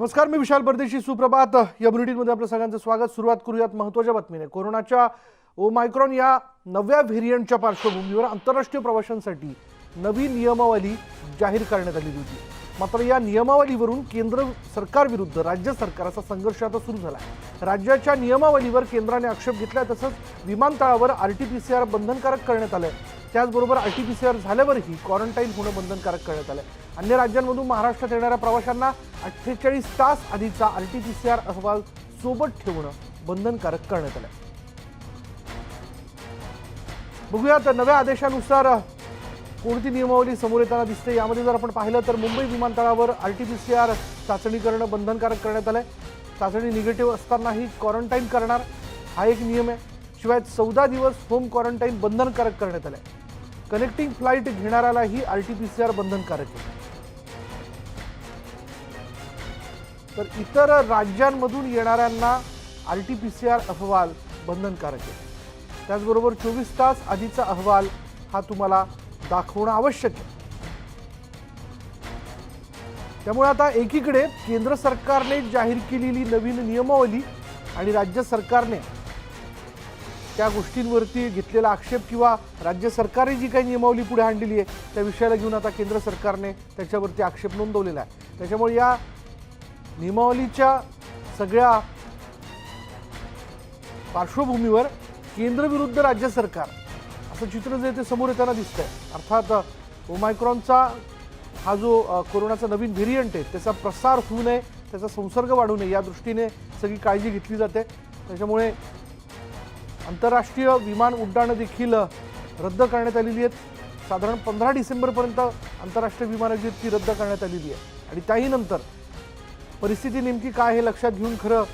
नमस्कार, मी विशाल परदेशी. सुप्रभात. या बुलेटिनमध्ये आपलं सगळ्यांचं स्वागत. सुरुवात करूयात महत्त्वाच्या बातमीने. कोरोनाच्या ओमायक्रॉन या नव्या व्हेरियंटच्या पार्श्वभूमीवर आंतरराष्ट्रीय प्रवाशांसाठी नवी नियमावली जाहीर करण्यात आली होती. मात्र या नियमावलीवरून केंद्र सरकारविरुद्ध राज्य सरकारचा संघर्ष आता सुरू झाला आहे. राज्याच्या नियमावलीवर केंद्राने आक्षेप घेतला. तसंच विमानतळावर RT-PCR बंधनकारक करण्यात आलंय. त्याचबरोबर RT-PCR झाल्यावरही क्वारंटाईन होणं बंधनकारक करण्यात आलंय. अन्य राज्यांमधून महाराष्ट्रात येणाऱ्या प्रवाशांना 48 तास आधीचा RT-PCR अहवाल सोबत ठेवणं बंधनकारक करण्यात आलंय. बघूयात नव्या आदेशानुसार कोणती नियमावली समोर येताना दिसते. यामध्ये जर आपण पाहिलं तर मुंबई विमानतळावर RT-PCR चाचणी करणं बंधनकारक करण्यात आलंय. चाचणी निगेटिव्ह असतानाही क्वारंटाईन करणार हा एक नियम आहे. शिवाय 14 दिवस होम क्वारंटाईन बंधनकारक करण्यात आलंय. कनेक्टिंग फ्लाईट घेणाऱ्यालाही RT-PCR बंधनकारक आहे. तर इतर राज्यांमधून येणाऱ्यांना RT-PCR अहवाल बंधनकारक आहे. त्याचबरोबर 24 तास आधीचा अहवाल हा तुम्हाला दाखवणं आवश्यक आहे. त्यामुळे आता एकीकडे केंद्र सरकारने जाहीर केलेली नवीन नियमावली आणि राज्य सरकारने त्या गोष्टींवरती घेतलेला आक्षेप किंवा राज्य सरकारने जी काही नियमावली पुढे आणलेली आहे त्या विषयाला घेऊन आता केंद्र सरकारने त्याच्यावरती आक्षेप नोंदवलेला आहे. त्याच्यामुळे या नियमावलीच्या सगळ्या पार्श्वभूमीवर केंद्र विरुद्ध राज्य सरकार असं चित्र जे ते समोर येताना दिसतंय. अर्थात ओमायक्रॉनचा हा जो कोरोनाचा नवीन व्हेरियंट आहे त्याचा प्रसार होऊ नये, त्याचा संसर्ग वाढू नये या दृष्टीने सगळी काळजी घेतली जाते. त्याच्यामुळे आंतरराष्ट्रीय विमान उड्डाणं देखील रद्द करण्यात आलेली आहेत. साधारण 15 डिसेंबरपर्यंत आंतरराष्ट्रीय विमानं जी ती रद्द करण्यात आलेली आहे आणि त्याही नंतर परिस्थिती नेमकी काय हे लक्षात घेऊन खरं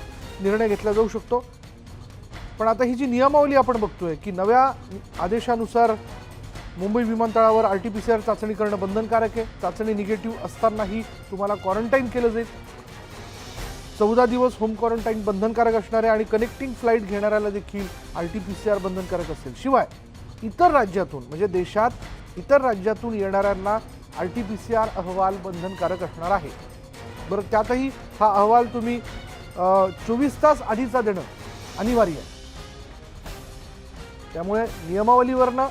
निर्णय घेतला जाऊ शकतो. पण आता ही जी नियमावली आपण बघतोय की नव्या आदेशानुसार मुंबई विमानतळावर RT-PCR चाचणी करणं बंधनकारक आहे. चाचणी निगेटिव्ह असतानाही तुम्हाला क्वारंटाईन केलं जाईल. 14 दिवस होम क्वारंटाईन बंधनकारक असणार आहे आणि कनेक्टिंग फ्लाईट घेणाऱ्याला देखील RT-PCR बंधनकारक असेल. शिवाय इतर राज्यातून म्हणजे देशात इतर राज्यातून येणाऱ्यांना RT-PCR अहवाल बंधनकारक असणार आहे. बरं, त्यातही हा अहवाल तुम्ही 24 तास आधीचा देणं अनिवार्य आहे. त्यामुळे नियमावलीवरनं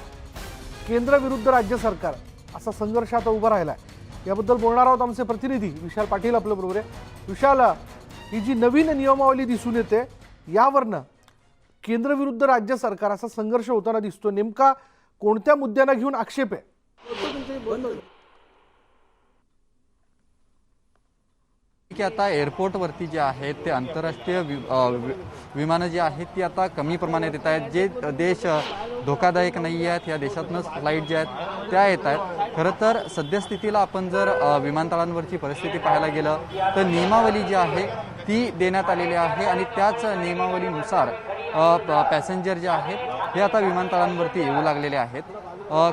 केंद्र विरुद्ध राज्य सरकार असा संघर्ष आता उभा राहिला आहे. याबद्दल बोलणार आहोत आमचे प्रतिनिधी विशाल पाटील आपल्याबरोबर आहे. विशाल, ही जी नवीन नियमावली दिसून येते यावरनं केंद्र विरुद्ध राज्य सरकार असा संघर्ष होताना दिसतो. नेमका कोणत्या मुद्द्यांना घेऊन आक्षेप आहे? की आता एअरपोर्टवरती जे आहेत ते आंतरराष्ट्रीय विमानं जी आहेत ती आता कमी प्रमाणात येत आहेत. जे देश धोकादायक नाही आहेत या देशातूनच फ्लाईट ज्या आहेत त्या येत आहेत. खरं तर सद्यस्थितीला आपण जर विमानतळांवरची परिस्थिती पाहायला गेलं तर नियमावली जी आहे ती देण्यात आलेली आहे आणि त्याच नियमावलीनुसार पॅसेंजर जे आहेत हे आता विमानतळांवरती येऊ लागलेले आहेत.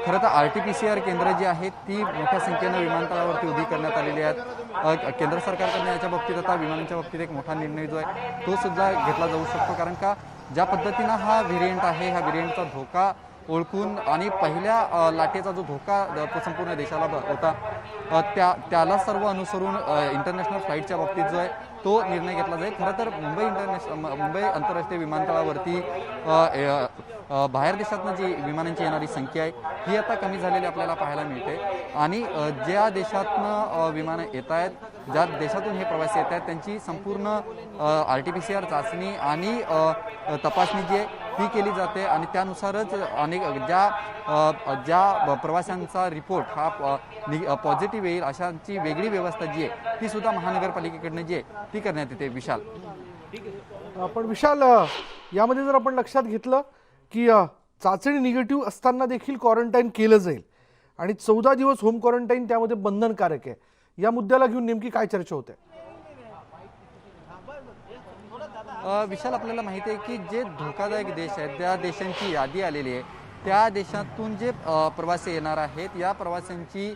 खरं तर RT-PCR केंद्र जी आहेत ती मोठ्या संख्येनं विमानतळावरती उभी करण्यात आलेली आहेत. केंद्र सरकारकडनं याच्या बाबतीत आता विमानांच्या बाबतीत एक मोठा निर्णय जो आहे तो सुद्धा घेतला जाऊ शकतो. कारण का ज्या पद्धतीनं हा व्हेरियंट आहे ह्या व्हेरियंटचा धोका ओळखून आणि पहिल्या लाटेचा जो धोका संपूर्ण देशाला होता त्याला सर्व अनुसरून इंटरनॅशनल फ्लाईटच्या बाबतीत जो आहे तो निर्णय घेतला जाईल. खरं तर मुंबई आंतरराष्ट्रीय विमानतळावरती बाहेर देशातनं जी विमानांची येणारी संख्या आहे ही आता कमी झालेली आपल्याला पाहायला मिळते. आणि ज्या देशातनं विमानं येत आहेत, ज्या देशातून हे प्रवासी येत आहेत त्यांची संपूर्ण RT-PCR चाचणी आणि तपासणी जी आहे ही केली जाते आणि त्यानुसारच अनेक ज्या प्रवाशांचा रिपोर्ट हा पॉझिटिव्ह येईल अशांची वेगळी व्यवस्था जी आहे ती सुद्धा महानगरपालिकेकडनं जी आहे ती करण्यात येते. विशाल, पण विशाल, यामध्ये जर आपण लक्षात घेतलं की चाचणी निगेटिव्ह असताना देखील क्वारंटाईन केलं जाईल आणि 14 दिवस होम क्वारंटाईन त्यामध्ये बंधनकारक आहे. या मुद्द्याला घेऊन नेमकी काय चर्चा होते? विशाल, आपल्याला माहिती आहे की जे धोकादायक देश आहेत त्या देशांची यादी आलेली आहे. त्या देशातून जे प्रवासी येणार आहेत या प्रवाशांची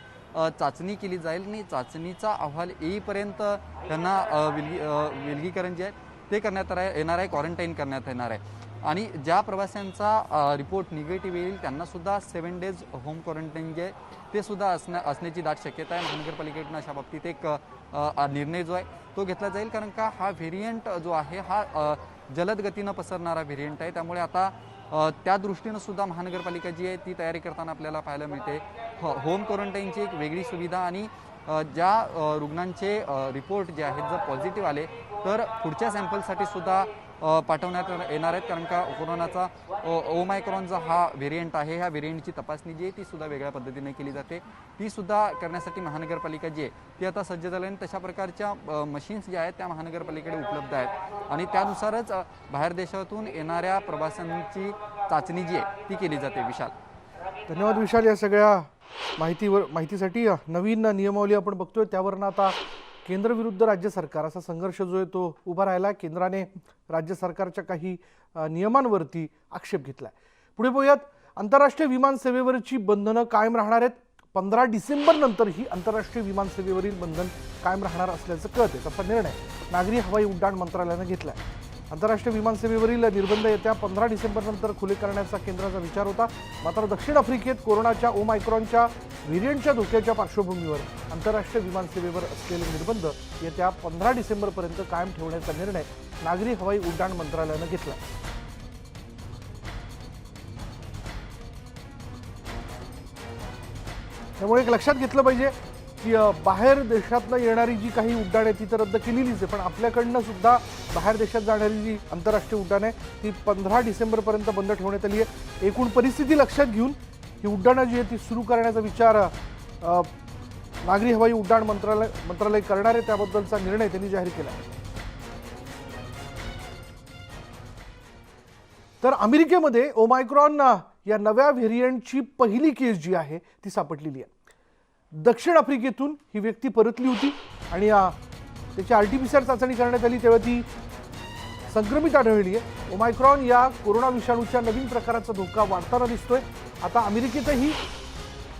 चाचणी केली जाईल आणि चाचणीचा अहवाल येईपर्यंत त्यांना विलगीकरण जे आहे ते करण्यात येणार आहे, क्वारंटाईन करण्यात येणार आहे. आणि ज्या प्रवाशांचा रिपोर्ट निगेटिव्ह येईल त्यांना सुद्धा 7 डेज होम क्वारंटाईन जे ते सुद्धा असण्याची दाट शक्यता आहे. महानगरपालिकेकडून अशा बाबतीत एक निर्णय जो आहे तो घेतला जाईल, कारण का हा व्हेरियंट जो आहे हा जलद गतीनं पसरणारा व्हेरियंट आहे. त्यामुळे आता त्या दृष्टीनं सुद्धा महानगरपालिका जी आहे ती तयारी करताना आपल्याला पाहायला मिळते. होम क्वारंटाईनची एक वेगळी सुविधा आणि ज्या रुग्णांचे रिपोर्ट जे आहेत जर पॉझिटिव्ह आले तर पुढच्या सॅम्पलसाठी सुद्धा पाठवण्यात येणार आहेत, कारण का कोरोनाचा ओमायक्रॉनचा हा व्हेरियंट आहे. ह्या व्हेरियंटची तपासणी जी आहे ती सुद्धा वेगळ्या पद्धतीने केली जाते. ती सुद्धा करण्यासाठी महानगरपालिका जी आहे ती आता सज्ज झाली आणि तशा प्रकारच्या मशीन्स ज्या आहेत त्या महानगरपालिकेकडे उपलब्ध आहेत आणि त्यानुसारच बाहेर देशातून येणाऱ्या प्रवाशांची चाचणी जी आहे ती केली जाते. विशाल, धन्यवाद विशाल या सगळ्या माहितीसाठी. नवीन नियमावली आपण बघतोय त्यावरनं आता केंद्र विरुद्ध राज्य सरकार असा संघर्ष जो आहे तो उभा राहिला. केंद्राने राज्य सरकारच्या काही नियमांवरती आक्षेप घेतलाय. पुढे बघूयात, आंतरराष्ट्रीय विमान सेवेवरची बंधनं कायम राहणार आहेत. 15 डिसेंबर नंतर ही आंतरराष्ट्रीय विमान सेवेवरील बंधन कायम राहणार असल्याचं कळते. तसा निर्णय नागरी हवाई उड्डाण मंत्रालयानं घेतलाय. आंतरराष्ट्रीय विमान सेवेवरील निर्बंध येत्या 15 डिसेंबर नंतर खुले करण्याचा केंद्राचा विचार होता. मात्र दक्षिण आफ्रिकेत कोरोनाच्या ओमायक्रॉनच्या व्हेरियंटच्या धोक्याच्या पार्श्वभूमीवर आंतरराष्ट्रीय विमान सेवेवर असलेले निर्बंध येत्या 15 डिसेंबरपर्यंत कायम ठेवण्याचा निर्णय नागरी हवाई उड्डाण मंत्रालयानं घेतला. त्यामुळे एक लक्षात घेतलं पाहिजे की बाहेर देशातनं येणारी जी काही उड्डाण आहे ती तर रद्द केलेलीच आहे, पण आपल्याकडनं सुद्धा बाहेर देशात जाणारी जी आंतरराष्ट्रीय उड्डाण आहे ती 15 डिसेंबरपर्यंत बंद ठेवण्यात आली आहे. एकूण परिस्थिती लक्षात घेऊन ही उड्डाणं जी आहे ती सुरू करण्याचा विचार नागरी हवाई उड्डाण मंत्रालय करणार आहे. त्याबद्दलचा निर्णय त्यांनी जाहीर केला आहे. तर अमेरिकेमध्ये ओमायक्रॉन या नव्या व्हेरियंटची पहिली केस जी आहे ती सापडलेली आहे. दक्षिण आफ्रिकेतून ही व्यक्ती परतली होती आणि त्याची RT-PCR चाचणी करण्यात आली तेव्हा ती संक्रमित आढळली आहे. ओमायक्रॉन या कोरोना विषाणूच्या नवीन प्रकाराचा धोका वाढताना दिसतोय. आता अमेरिकेतही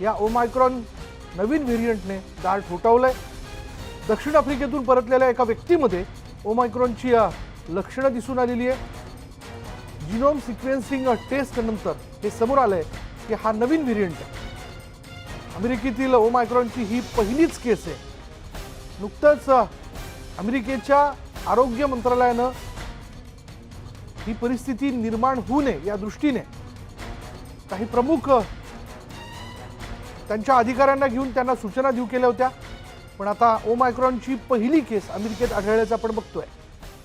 या ओमायक्रॉन नवीन व्हेरियंटने दार ठोठावलंय. दक्षिण आफ्रिकेतून परतलेल्या एका व्यक्तीमध्ये ओमायक्रॉनची लक्षणं दिसून आलेली आहे. जिनोम सिक्वेन्सिंग टेस्ट नंतर हे समोर आलंय की हा नवीन व्हेरियंट आहे. अमेरिकेतील ओमायक्रॉनची ही पहिलीच केस आहे. नुकतंच अमेरिकेच्या आरोग्य मंत्रालयानं ही परिस्थिती निर्माण होऊ नये या दृष्टीने काही प्रमुख त्यांच्या अधिकाऱ्यांना घेऊन त्यांना सूचना देऊ केल्या होत्या. पण आता ओमायक्रॉनची पहिली केस अमेरिकेत आढळल्याचं आपण बघतोय.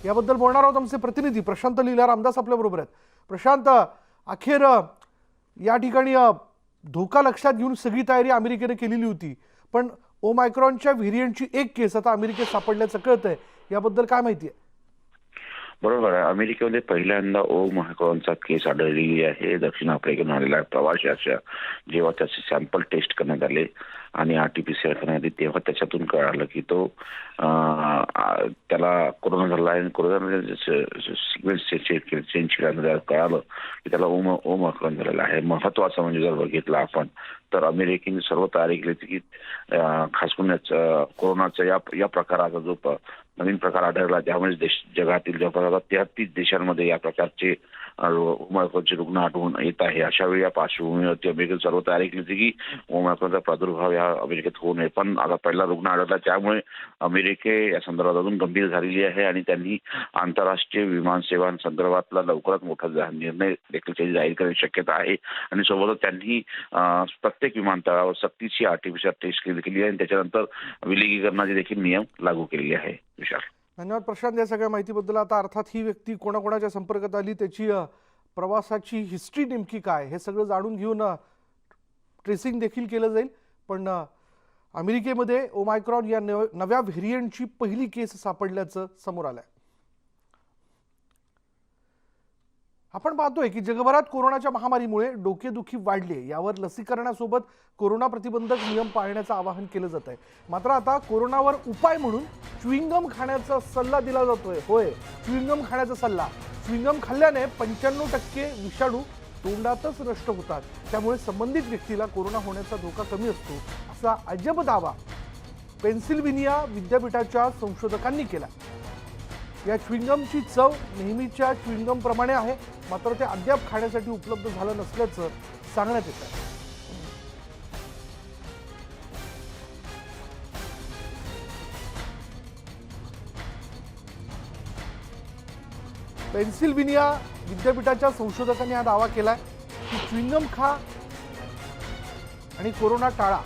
याबद्दल बोलणार आहोत आमचे प्रतिनिधी प्रशांत लीला रामदास आपल्याबरोबर आहेत. प्रशांत, अखेर या ठिकाणी धोका लक्षात घेऊन सगळी तयारी अमेरिकेने केलेली होती, पण ओमायक्रॉनच्या व्हेरियंटची एक केस आता अमेरिकेत सापडल्याचं कळतंय. याबद्दल काय माहिती आहे? बरोबर आहे. अमेरिकेमध्ये पहिल्यांदा ओमायक्रॉनचा केस आढळलेली आहे. दक्षिण आफ्रिकेतून आलेल्या प्रवाशाच्या जेव्हा त्याचे सॅम्पल टेस्ट करण्यात आले आणि RT-PCR करण्यात आली तेव्हा त्याच्यातून कळालं की तो त्याला कोरोना झाला आहे. कोरोना सिक्वेन्स चेंज केल्यानंतर कळालं की त्याला ओमायक्रॉन झालेला आहे. महत्वाचं म्हणजे जर बघितलं आपण तर अमेरिकेने सर्व तयारी केली होती की खास करून कोरोनाच्या या प्रकाराचा जो नवीन प्रकार आढळला त्यामुळे जगातील जवळपास 33 देशांमध्ये या प्रकारचे ओमायक्रॉनचे रुग्ण आढळून येत आहे. अशा वेळी या पार्श्वभूमीवरती अमेरिकेने सर्व तयारी केली होती की ओमायक्रॉनचा प्रादुर्भाव या अमेरिकेत होऊ नये. पण आता पहिला रुग्ण आढळला त्यामुळे अमेरिके या संदर्भात अजून गंभीर झालेली आहे आणि त्यांनी आंतरराष्ट्रीय विमान सेवांसंदर्भातला लवकरच मोठा निर्णय देखील जाहीर करण्याची शक्यता आहे. आणि सोबतच त्यांनी प्रत्येक विमानतळावर सक्तीची RT-PCR टेस्ट केली आहे आणि त्याच्यानंतर विलगीकरणाचे देखील नियम लागू केलेले आहे. विशाल, धन्यवाद प्रशांत या सगळ्या माहितीबद्दल. आता अर्थात ही व्यक्ती कोणाकोणाच्या संपर्कात आली, त्याची प्रवासाची हिस्ट्री नेमकी काय हे सगळं जाणून घेऊन ट्रेसिंग देखील केलं जाईल. पण अमेरिकेमध्ये ओमायक्रॉन या नव्या व्हेरियंटची पहिली केस सापडल्याचं समोर आलंय. आपण पाहतोय की जगभरात कोरोनाच्या महामारीमुळे डोकेदुखी वाढली आहे. यावर लसीकरणासोबत कोरोना प्रतिबंधक नियम पाळण्याचं आवाहन केलं जात आहे. मात्र आता कोरोनावर उपाय म्हणून च्युइंगम खाण्याचा सल्ला दिला जातोय. होय, च्युइंगम खाण्याचा सल्ला. च्युइंगम खाल्ल्याने 95% विषाणू तोंडातच नष्ट होतात. त्यामुळे संबंधित व्यक्तीला कोरोना होण्याचा धोका कमी असतो असा अजब दावा पेन्सिल्व्हेनिया विद्यापीठाच्या संशोधकांनी केला. या च्युइंगमची चव नेहमीच्या च्युइंगम प्रमाणे आहे, मात्र ते अद्याप खाण्यासाठी उपलब्ध झालं नसल्याचं सांगण्यात येत आहे. पेन्सिल्व्हेनिया विद्यापीठाच्या संशोधकांनी हा दावा केलाय की च्युइंगम खा आणि कोरोना टाळा.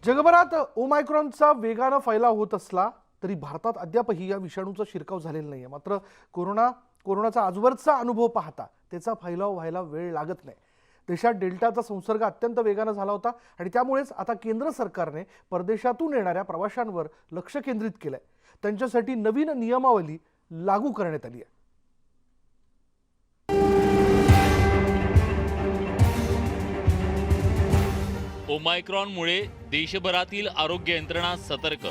जगभरात ओमायक्रॉनचा वेगानं फैलाव होत असला तरी भारतात अद्यापही या विषाणूचा शिरकाव झालेला नाहीये. मात्र कोरोनाचा आजवरचा अनुभव पाहता त्याचा फैलाव व्हायला वेळ लागत नाही. देशात डेल्टाचा संसर्ग अत्यंत वेगानं झाला होता आणि त्यामुळेच आता केंद्र सरकारने परदेशातून येणाऱ्या प्रवाशांवर लक्ष केंद्रित केलंय. त्यांच्यासाठी नवीन नियमावली लागू करण्यात आली आहे. ओमायक्रॉनमुळे देशभरातील आरोग्य यंत्रणा सतर्क.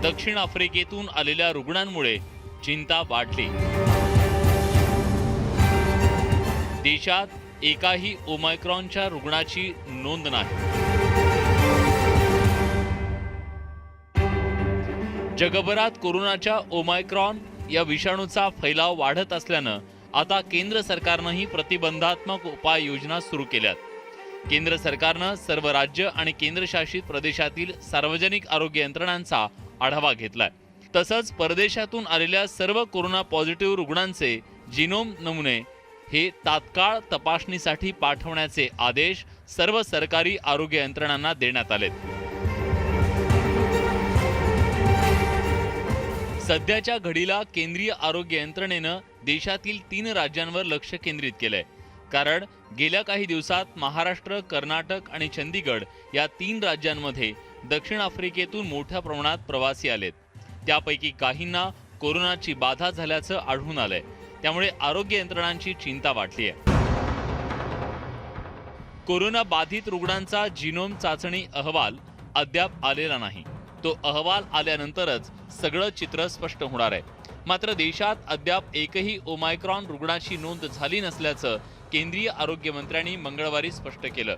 दक्षिण आफ्रिकेतून आलेल्या रुग्णांमुळे चिंता वाढली. देशात एकाही ओमायक्रॉनच्या रुग्णाची नोंद नाही. जगभरात कोरोनाच्या ओमायक्रॉन या विषाणूचा फैलाव वाढत असल्यानं आता केंद्र सरकारनंही प्रतिबंधात्मक उपाययोजना सुरू केल्यात. केंद्र सरकारनं सर्व राज्य आणि केंद्रशासित प्रदेशातील सार्वजनिक आरोग्य यंत्रणांचा आढावा घेतलाय. तसंच परदेशातून आलेल्या सर्व कोरोना पॉझिटिव्ह रुग्णांचे जिनोम नमुने हे तात्काळ तपासणीसाठी पाठवण्याचे आदेश सर्व सरकारी आरोग्य यंत्रणांना देण्यात आलेत. सध्याच्या घडीला केंद्रीय आरोग्य यंत्रणेनं देशातील 3 राज्यांवर लक्ष केंद्रित केलंय. कारण गेल्या काही दिवसात महाराष्ट्र, कर्नाटक आणि चंदीगड या 3 राज्यांमध्ये दक्षिण आफ्रिकेतून मोठ्या प्रमाणात प्रवासी आलेत. त्यापैकी काहींना कोरोनाची बाधा झाल्याचं आढळून आलंय. त्यामुळे आरोग्य यंत्रणांची चिंता वाढली आहे. कोरोना बाधित रुग्णांचा जिनोम चाचणी अहवाल अद्याप आलेला नाही. तो अहवाल आल्यानंतरच सगळं चित्र स्पष्ट होणार आहे. मात्र देशात अद्याप एकही ओमायक्रॉन रुग्णाची नोंद झाली नसल्याचं केंद्रीय आरोग्य मंत्र्यांनी मंगळवारी स्पष्ट केलं.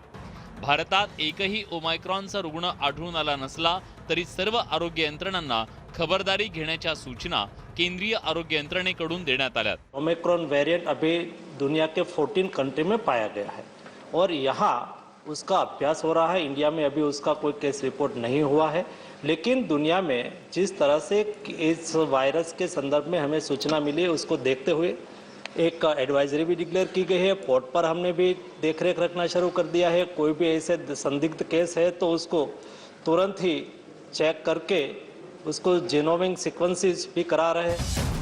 भारतात एकही ओमायक्रॉनचा रुग्ण आढळून आला नसला तरी सर्व आरोग्य यंत्रणांना खबरदारी घेण्याच्या सूचना केंद्रीय आरोग्य यंत्रणेकडून देण्यात आल्या. ओमिक्रॉन वेरिएंट अभी दुनिया के 14 कंट्री में पाया गया है और यहाँ उसका अभ्यास हो रहा है. इंडिया में अभी उसका कोई केस रिपोर्ट नहीं हुआ है, लेकिन दुनिया में जिस तरह से इस वायरस के संदर्भ में हमें सूचना मिली है उसको देखते हुए एक एडवाइजरी भी डिक्लेयर की गई है. पोर्ट पर हमने भी देखरेख रखना शुरू कर दिया है. कोई भी ऐसे संदिग्ध केस है तो उसको तुरंत ही चेक करके उसको जीनोमिक सीक्वेंसेस भी करा रहे हैं.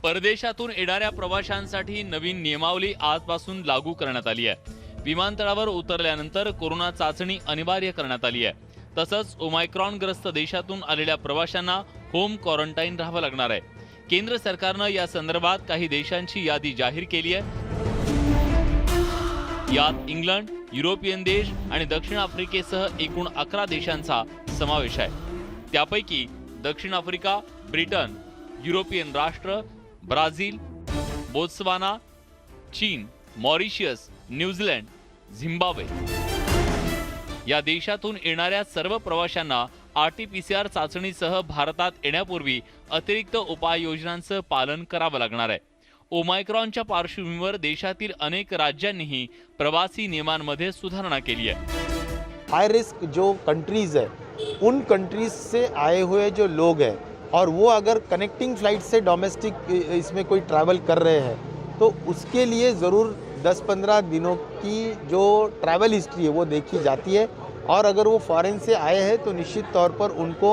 परदेशातून येणाऱ्या प्रवाशांसाठी नवीन नियमावली आजपासून लागू करण्यात आली आहे. विमानतळावर उतरल्यानंतर कोरोना चाचणी अनिवार्य करण्यात आली आहे. तसंच ओमायक्रॉनग्रस्त देशातून आलेल्या प्रवाशांना होम क्वारंटाईन राहावं लागणार आहे. केंद्र सरकारनं या संदर्भात काही देशांची यादी जाहीर केली आहे. यात इंग्लंड, युरोपियन देश आणि दक्षिण आफ्रिकेसह एकूण 11 देशांचा समावेश आहे. त्यापैकी दक्षिण आफ्रिका, ब्रिटन, युरोपियन राष्ट्र, ब्राझील, बोत्सवाना, चीन, मॉरिशियस, न्यूझीलंड, झिम्बाब्वे या देशातून येणाऱ्या सर्व प्रवाशांना RT-PCR चाचणीसह भारतात येण्यापूर्वी अतिरिक्त उपाययोजनांचं पालन करावं लागणार आहे. ओमायक्रॉनच्या पार्श्वभूमीवर देशातील अनेक राज्यांनीही प्रवासी नियमांमध्ये सुधारणा केली आहे. हाई रिस्क जो कंट्रीज़ है उन कंट्रीज से आए हुए जो लोग हैं और वो अगर कनेक्टिंग फ्लाइट से डोमेस्टिक इसमें कोई ट्रैवल कर रहे हैं तो उसके लिए ज़रूर 10-15 दिनों की जो ट्रैवल हिस्ट्री है वो देखी जाती है. और अगर वो फॉरेन से आए हैं तो निश्चित तौर पर उनको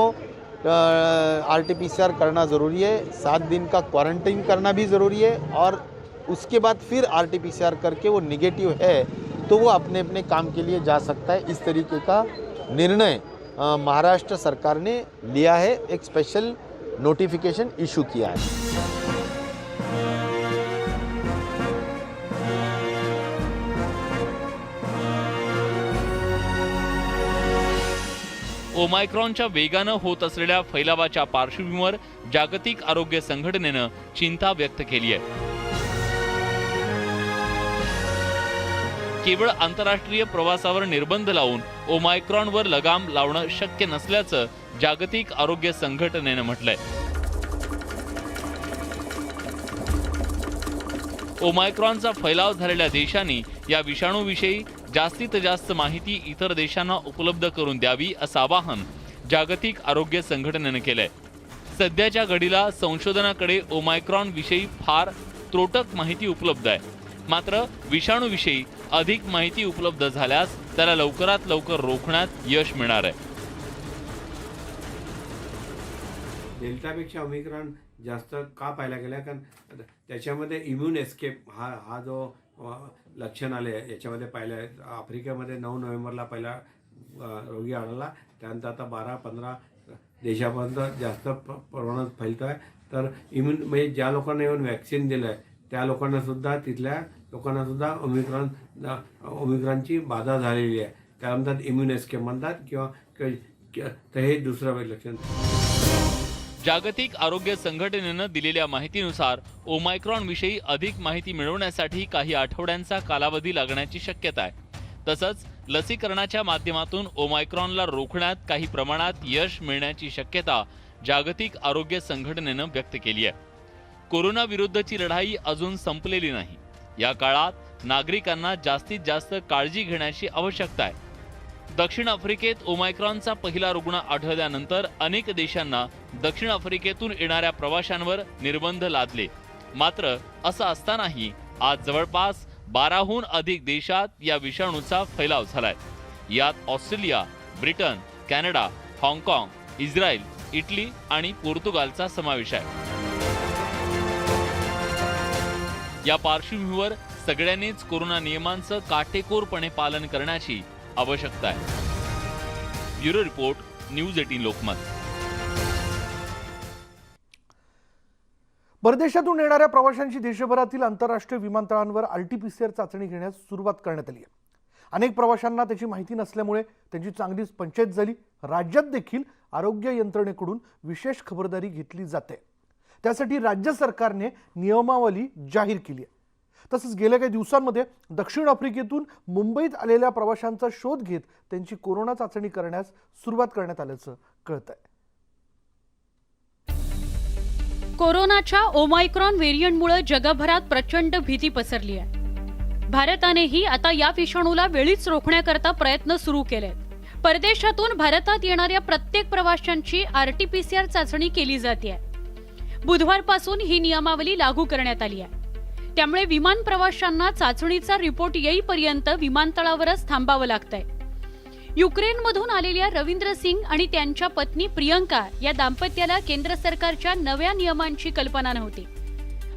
RT-PCR करना ज़रूरी है. 7 दिन का क्वारंटाइन करना भी ज़रूरी है और उसके बाद फिर RT-PCR करके वो निगेटिव है तो वो अपने अपने काम के लिए जा सकता है. इस तरीके का निर्णय महाराष्ट्र सरकार ने लिया है. एक स्पेशल नोटिफिकेशन इशू किया है. ओमायक्रॉनच्या वेगानं होत असलेल्या फैलावाच्या पार्श्वभूमीवर जागतिक आरोग्य संघटनेनं चिंता व्यक्त केली आहे. केवळ आंतरराष्ट्रीय प्रवासावर निर्बंध लावून ओमायक्रॉनवर लगाम लावणं शक्य नसल्याचं जागतिक आरोग्य संघटनेनं म्हटलंय. ओमायक्रॉनचा फैलाव झालेल्या देशांनी या विषाणूविषयी जास्तीत जास्त माहिती इतर देशांना उपलब्ध करून द्यावी असं आवाहन जागतिक आरोग्य संघटनेनं केलंय. सध्याच्या घडीला संशोधनाकडे ओमायक्रॉन विषयी फार त्रोटक माहिती उपलब्ध आहे. मात्र विषाणूविषयी अधिक माहिती उपलब्ध झाल्यास त्याला लवकरात लवकर रोखण्यात यश मिळणार आहे. डेल्टापेक्षा ओमिक्रॉन जास्त का पाहायला गेला, कारण त्याच्यामध्ये इम्युन एस्केप हा जो लक्षण आले याच्यामध्ये पाहिलं आहे. आफ्रिकेमध्ये 9 नोव्हेंबरला पहिला रोगी आढळला. त्यानंतर आता 12-15 देशापर्यंत जास्त प्रमाणात फैलतो आहे. तर म्हणजे ज्या लोकांना येऊन वॅक्सिन दिलं आहे त्या लोकांनासुद्धा तिथल्या लोकांनासुद्धा ओमिक्रॉनची बाधा झालेली आहे. त्याला म्हणतात इम्युन एस्केप म्हणतात किंवा तर हे दुसरं लक्षण. जागतिक आरोग्य संघटनेनं दिलेल्या माहितीनुसार ओमायक्रॉन विषयी अधिक माहिती मिळवण्यासाठी काही आठवड्यांचा कालावधी लागण्याची शक्यता आहे. तसंच लसीकरणाच्या माध्यमातून ओमायक्रॉनला रोखण्यात काही प्रमाणात यश मिळण्याची शक्यता जागतिक आरोग्य संघटनेनं व्यक्त केली आहे. कोरोना विरुद्धची लढाई अजून संपलेली नाही. या काळात नागरिकांना जास्तीत जास्त काळजी घेण्याची आवश्यकता आहे. दक्षिण आफ्रिकेत ओमायक्रॉनचा पहिला रुग्ण आढळल्यानंतर अनेक देशांना दक्षिण आफ्रिकेतून येणाऱ्या प्रवाशांवर निर्बंध लादले. मात्र असं असतानाही आज जवळपास 12हून अधिक देशात या विषाणूचा फैलाव झालाय. यात ऑस्ट्रेलिया, ब्रिटन, कॅनडा, हाँगकाँग, इस्रायल, इटली आणि पोर्तुगालचा समावेश आहे. या पार्श्वभूमीवर सगळ्यांनीच कोरोना नियमांचं काटेकोरपणे पालन करण्याची आवश्यकता आहे. Bureau report, news 18 Lokmat. परदेशातून येणाऱ्या प्रवाशांची देशभरातील आंतरराष्ट्रीय विमानतळांवर RT-PCR चाचणी घेण्यास सुरुवात करण्यात आली आहे. अनेक प्रवाशांना त्याची माहिती नसल्यामुळे त्यांची चांगलीच पंचायत झाली. राज्यात देखील आरोग्य यंत्रणेकडून विशेष खबरदारी घेतली जाते. त्यासाठी राज्य सरकारने नियमावली जाहीर केली आहे. तसंच गेल्या काही दिवसांमध्ये दक्षिण आफ्रिकेतून मुंबईत आलेल्या प्रवाशांचा शोध घेत त्यांची कोरोना चाचणी करण्यास सुरुवात करण्यात आल्याचं कळत आहे. कोरोनाच्या ओमायक्रॉन व्हेरियंटमुळे जगभरात प्रचंड भीती पसरली आहे. भारतानेही आता या विषाणूला वेळीच रोखण्याकरता प्रयत्न सुरू केलेत. परदेशातून भारतात येणाऱ्या प्रत्येक प्रवाशांची RT-PCR चाचणी केली जाते. बुधवारपासून ही नियमावली लागू करण्यात आली आहे. त्यामुळे विमान प्रवाशांना चाचणीचा रिपोर्ट येईपर्यंत विमानतळावरच थांबावं लागतंय. युक्रेनमधून आलेल्या रवींद्र सिंग आणि त्यांच्या पत्नी प्रियंका या दाम्पत्याला केंद्र सरकारच्या नव्या नियमांची कल्पना नव्हती.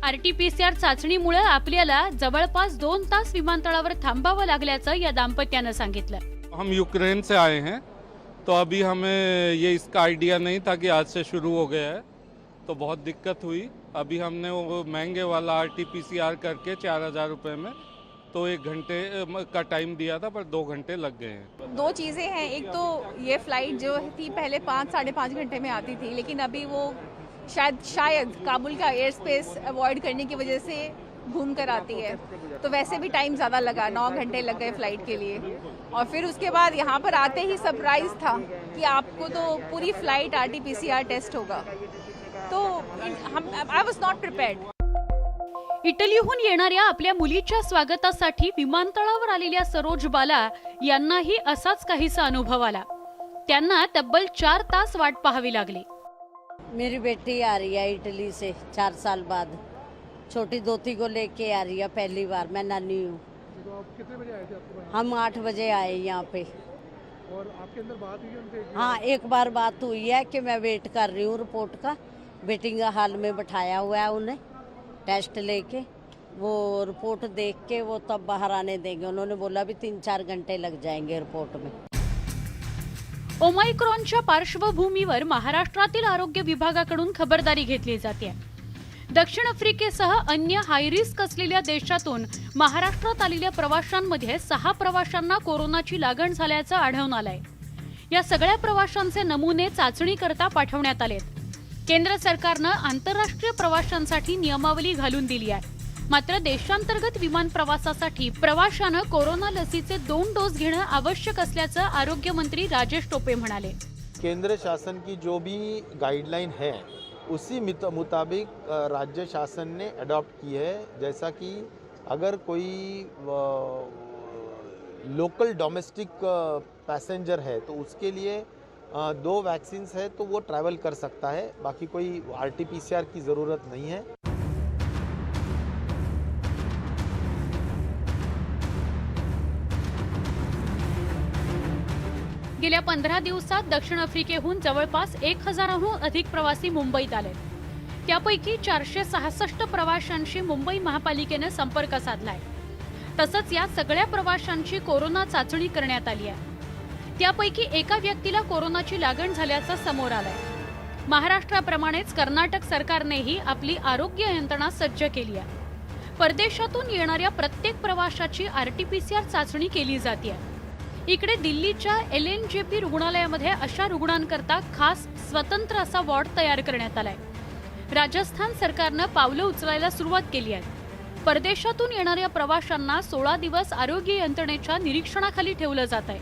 RT-PCR चाचणीमुळे आपल्याला जवळपास 2 तास विमानतळावर थांबावं लागल्याचं या दाम्पत्यानं सांगितलं. हम यूक्रेन से आए हैं, तो अभी हमें ये इसका आइडिया नहीं था कि आज से शुरू हो गया है, तो बहुत दिक्कत हुई. अभी हमने वो महंगे वाला RT-PCR करके 4000 रुपये में तो 1 घंटे का टाइम दिया था, पर 2 घंटे लग गए हैं. 2 चीज़ें हैं. एक तो ये फ्लाइट जो थी पहले 5-5.5 घंटे में आती थी, लेकिन अभी वो शायद काबुल का एयर स्पेस अवॉइड करने की वजह से घूम कर आती है. तो वैसे भी टाइम ज़्यादा लगा, 9 घंटे लग गए फ्लाइट के लिए. और फिर उसके बाद यहाँ पर आते ही सरप्राइज था कि आपको तो पूरी फ्लाइट RT-PCR टेस्ट होगा. तो I was not prepared. इटलीहून येणाऱ्या आपल्या मुलीच्या स्वागतासाठी विमानतळावर आलेल्या सरोज बाला यांनाही असाच काहीसा अनुभव आला. त्यांना तब्बल 4 तास वाट पाहावी लागली. मेरी बेटी आ रही है इटली से 4 साल बाद. छोटी दोती को लेके आ रही है पहली बार. मैं नानी हूँ. तो आप कितने बजे आए थे आपके पास? हम 8 बजे आए यहाँ पे. और आपके अंदर बात हुई उनसे? हाँ, एक बार बात हुई है कि मैं वेट कर रही हूँ रिपोर्ट का. वेटिंग हॉल में बैठाया हुआ है उन्हें टेस्ट लेके. वो रिपोर्ट देख के वो तब बाहर आने देंगे. उन्होंने बोला भी 3-4 घंटे लग जाएंगे रिपोर्ट में. ओमायक्रॉनच्या पार्श्वभूमीवर महाराष्ट्रातील आरोग्य विभागाकडून खबरदारी घेतली जाते. दक्षिण आफ्रिकेसह अन्य हाय रिस्क असलेल्या देशातून महाराष्ट्रात आलेल्या प्रवाशांमध्ये 6 प्रवाशांना कोरोनाची लागण झाल्याचं आढळून आलंय. या सगळ्या प्रवाशांचे नमुने चाचणीकरता पाठवण्यात आलेत. केंद्र सरकारनं आंतरराष्ट्रीय प्रवाशांसाठी नियमावली घालून दिली आहे. मात्र देशांतर्गत विमान प्रवासासाठी प्रवाशानं कोरोना लसीचे 2 डोस घेणं आवश्यक असल्याचं आरोग्य मंत्री राजेश टोपे म्हणाले। केंद्र शासन की जो भी गाइडलाइन है उसी मुताबिक राज्य शासन ने अडॉप्ट की है। जैसा कि अगर कोई लोकल डोमेस्टिक पैसेंजर है तो उसके लिए 2 वैक्सीन्स है तो वो ट्रैवल कर सकता है, बाकी कोई RT-PCR की ज़रूरत नहीं है। गेल्या 15 दिवसात दक्षिण आफ्रिकेहून जवळपास 1000हून अधिक प्रवासी मुंबईत आले। त्यापैकी 466 प्रवाशांशी मुंबई महापालिकेने संपर्क साधलाय। तसंच या सगळ्या प्रवाशांची कोरोना चाचणी करण्यात आली आहे। त्यापैकी एका व्यक्तीला कोरोनाची लागण झाल्याचं समोर आलंय। महाराष्ट्राप्रमाणेच कर्नाटक सरकारनेही आपली आरोग्य यंत्रणा सज्ज केली आहे। परदेशातून येणाऱ्या प्रत्येक प्रवाशाची RT-PCR चाचणी केली जाते। इकडे दिल्लीच्या LNJP रुग्णालयामध्ये अशा रुग्णांकरता खास स्वतंत्र असा वॉर्ड तयार करण्यात आलाय। राजस्थान सरकारनं पावलं उचलायला सुरुवात केली आहे। परदेशातून येणाऱ्या प्रवाशांना 16 दिवस आरोग्य यंत्रणेच्या निरीक्षणाखाली ठेवलं जात आहे।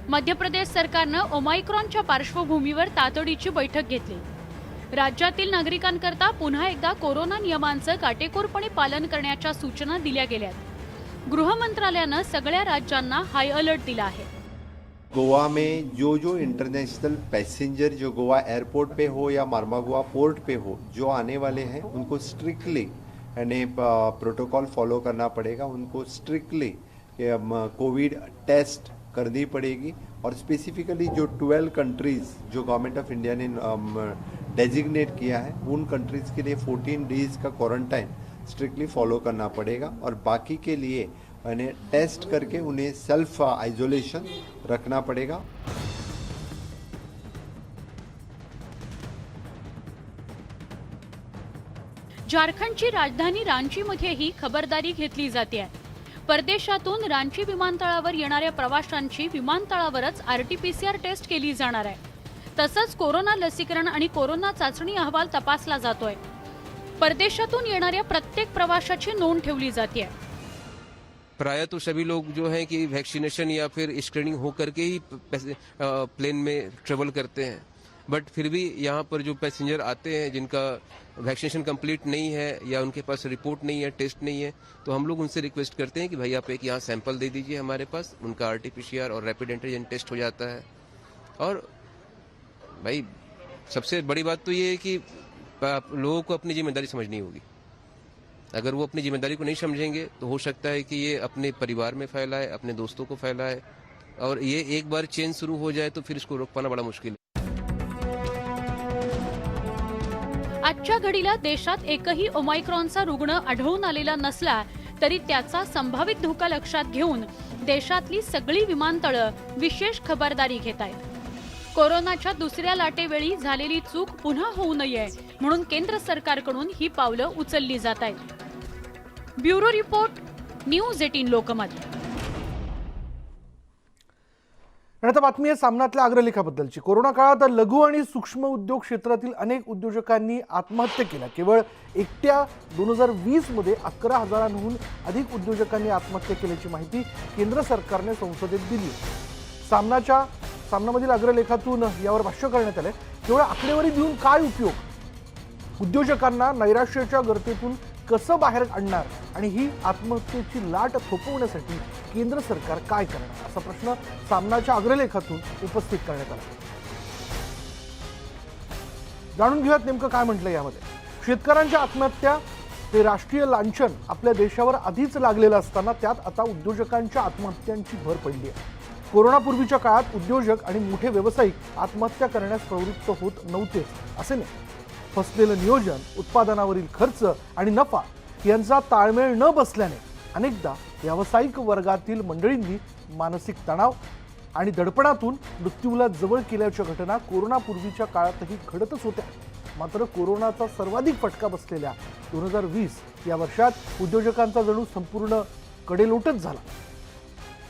मध्य प्रदेश सरकारनं ओमायक्रॉनच्या पार्श्वभूमीवर तातडीची बैठक घेतली। राज्यातील नागरिकांकरता पुन्हा एकदा कोरोना नियमांचं काटेकोरपणे पालन करण्याच्या सूचना दिल्या गेल्यात। गृह मंत्रालयानं सगळ्या राज्यांना हाय अलर्ट दिला आहे। गोवा में जो इंटरनेशनल पैसेंजर जो गोवा एयरपोर्ट पे हो या मार्मागोवा पोर्ट पे हो जो आने वाले हैं उनको स्ट्रिक्टली यानी प्रोटोकॉल फॉलो करना पड़ेगा। उनको स्ट्रिक्टली कोविड टेस्ट करनी पड़ेगी और स्पेसिफिकली जो 12 कंट्रीज़ जो गवर्नमेंट ऑफ इंडिया ने डेजिग्नेट किया है उन कंट्रीज़ के लिए 14 डेज़ का क्वारंटाइन स्ट्रिक्टली फॉलो करना पड़ेगा और बाकी के लिए उन्हें टेस्ट करके उन्हें सेल्फ आइसोलेशन रखना पड़ेगा। झारखंडची राजधानी रांचीमध्येही खबरदारी घेतली जाते आहे। परदेशातून रांची विमानतळावर येणाऱ्या प्रवाशांची विमानतळावरच RT-PCR टेस्ट केली जाणार आहे। तसंच कोरोना लसीकरण आणि कोरोना चाचणी अहवाल तपासला जातोय। परदेशातून येणाऱ्या प्रत्येक प्रवाशाची नोंद ठेवली जाते। प्रायः तो सभी लोग जो हैं कि वैक्सीनेशन या फिर स्क्रीनिंग हो करके ही प्लेन में ट्रेवल करते हैं, बट फिर भी यहाँ पर जो पैसेंजर आते हैं जिनका वैक्सीनेशन कंप्लीट नहीं है या उनके पास रिपोर्ट नहीं है, टेस्ट नहीं है, तो हम लोग उनसे रिक्वेस्ट करते हैं कि भाई आप एक यहाँ सैंपल दे दीजिए हमारे पास, उनका RT-PCR और रैपिड एंटीजन टेस्ट हो जाता है। और भाई सबसे बड़ी बात तो ये है कि लोगों को अपनी जिम्मेदारी समझनी होगी। अगर वो अपनी जिम्मेदारी को नहीं समझेंगे तो हो सकता है कि ये अपने परिवार में फैलाए, अपने दोस्तों को फैलाए, और ये एक बार चेन शुरू हो जाए तो फिर इसको रोक पाना बड़ा मुश्किल है। आजच्या घडीला देशात एकही ओमायक्रॉनचा रुग्ण आढळून आलेला नसला तरी त्याचा संभावित धोका लक्षात घेऊन देशातली सगळी विमानतळं विशेष खबरदारी घेत आहेत। कोरोनाच्या दुसऱ्या लाटेवेळी झालेली चूक पुन्हा होऊ नये म्हणून केंद्र सरकारकडून ही पावलं उचलली जात आहेत। Bureau report, news 18 Lokmat. आता बातमी आहे सामनातल्या अग्रलेखाबद्दलची। कोरोना काळात लघु आणि सूक्ष्म उद्योग क्षेत्रातील अनेक उद्योजकांनी आत्महत्या केल्या। केवळ एकट्या 2020 मध्ये 11,000हून अधिक उद्योजकांनी आत्महत्या केल्याची माहिती केंद्र सरकारने संसदेत दिली। सामनामधील अग्रलेखातून यावर भाष्य करण्यात आले। केवळ आकडेवारी देऊन काय उपयोग? उद्योजकांना नैराश्याच्या गर्तेतून कसं बाहेर आणणार आणि ही आत्महत्येची लाट थोपवण्यासाठी केंद्र सरकार काय करणार असा प्रश्न सामनाच्या अग्रलेखातून उपस्थित करण्यात आला। जाणून घेऊयात नेमकं काय म्हटलं यामध्ये। शेतकऱ्यांच्या आत्महत्या ते राष्ट्रीय लांछन आपल्या देशावर आधीच लागलेलं असताना त्यात आता उद्योजकांच्या आत्महत्यांची भर पडली आहे। कोरोनापूर्वीच्या काळात उद्योजक आणि मोठे व्यावसायिक आत्महत्या करण्यास प्रवृत्त होत नव्हते असे नाही। फसलेलं नियोजन, उत्पादनावरील खर्च आणि नफा यांचा ताळमेळ न बसल्याने अनेकदा व्यावसायिक वर्गातील मंडळींनी मानसिक तणाव आणि दडपणातून मृत्यूला जवळ केल्याच्या घटना कोरोनापूर्वीच्या काळातही घडतच होत्या। मात्र कोरोनाचा सर्वाधिक फटका बसलेल्या 2020 या वर्षात उद्योजकांचा जणू संपूर्ण कडेलोटच झाला।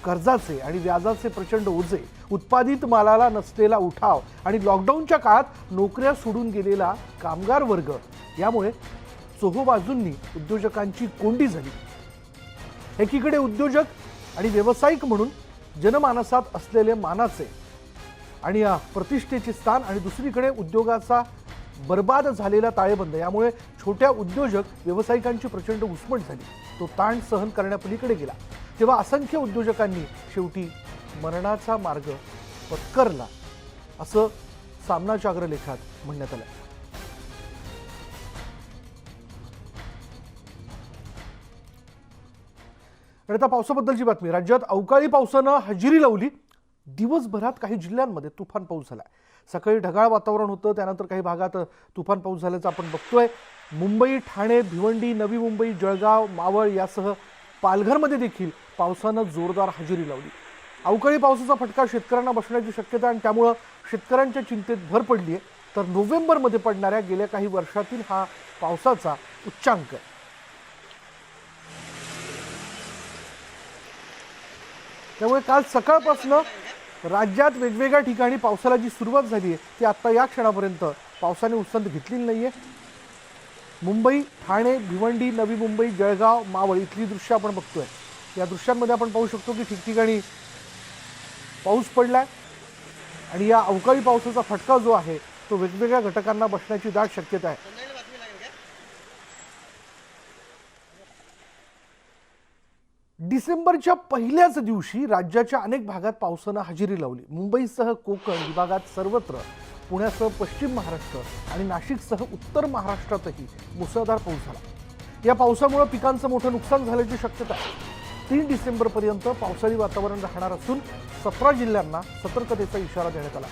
कर्जाचे आणि व्याजाचे प्रचंड ओझे, उत्पादित मालाला नसलेला उठाव आणि लॉकडाऊनच्या काळात नोकऱ्या सोडून गेलेला कामगार वर्ग यामुळे चोहोबाजूंनी उद्योजकांची कोंडी झाली. एकीकडे उद्योजक आणि व्यावसायिक म्हणून जनमानसात असलेले मानाचे आणि प्रतिष्ठेचे स्थान आणि दुसरीकडे उद्योगाचा बर्बाद झालेला ताळेबंद यामुळे छोट्या उद्योजक व्यावसायिकांची प्रचंड घुसमट झाली. तो ताण सहन करण्यापलीकडे गेला तेव्हा असंख्य उद्योजकांनी शेवटी मरणाचा मार्ग पत्करला असं सामनाच्या अग्रलेखात म्हणण्यात आलं. आणि आता पावसाबद्दलची बातमी. राज्यात अवकाळी पावसानं हजेरी लावली. दिवसभरात काही जिल्ह्यांमध्ये तुफान पाऊस झाला. सकाळी ढगाळ वातावरण होतं, त्यानंतर काही भागात तुफान पाऊस झाल्याचं आपण बघतोय. मुंबई, ठाणे, भिवंडी, नवी मुंबई, जळगाव, मावळ यासह पालघरमध्ये देखील पावसानं जोरदार हजेरी लावली. अवकाळी पावसाचा फटका शेतकऱ्यांना बसण्याची शक्यता आणि त्यामुळं शेतकऱ्यांच्या चिंतेत भर पडली आहे. तर नोव्हेंबरमध्ये पडणाऱ्या गेल्या काही वर्षातील हा पावसाचा उच्चांक आहे. त्यामुळे काल सकाळपासून राज्यात वेगवेगळ्या ठिकाणी पावसाला जी सुरुवात झाली आहे ती आत्ता या क्षणापर्यंत पावसाने उसंत घेतलेली नाही आहे. मुंबई, ठाणे, भिवंडी, नवी मुंबई, जळगाव, मावळ इथली दृश्य आपण बघतोय. या दृश्यांमध्ये आपण पाहू शकतो की ठिकठिकाणी पाऊस पडलाय आणि या अवकाळी पावसाचा फटका जो आहे तो वेगवेगळ्या घटकांना बसण्याची दाट शक्यता आहे. डिसेंबरच्या पहिल्याच दिवशी राज्याच्या अनेक भागात पावसानं हजेरी लावली. मुंबईसह कोकण विभागात सर्वत्र, पुण्यासह पश्चिम महाराष्ट्र आणि नाशिकसह उत्तर महाराष्ट्रातही मुसळधार पाऊस झाला. या पावसामुळे पिकांचं मोठं नुकसान झाल्याची शक्यता आहे. 3 डिसेंबरपर्यंत पावसाळी वातावरण राहणार असून 17 जिल्ह्यांना सतर्कतेचा इशारा देण्यात आला.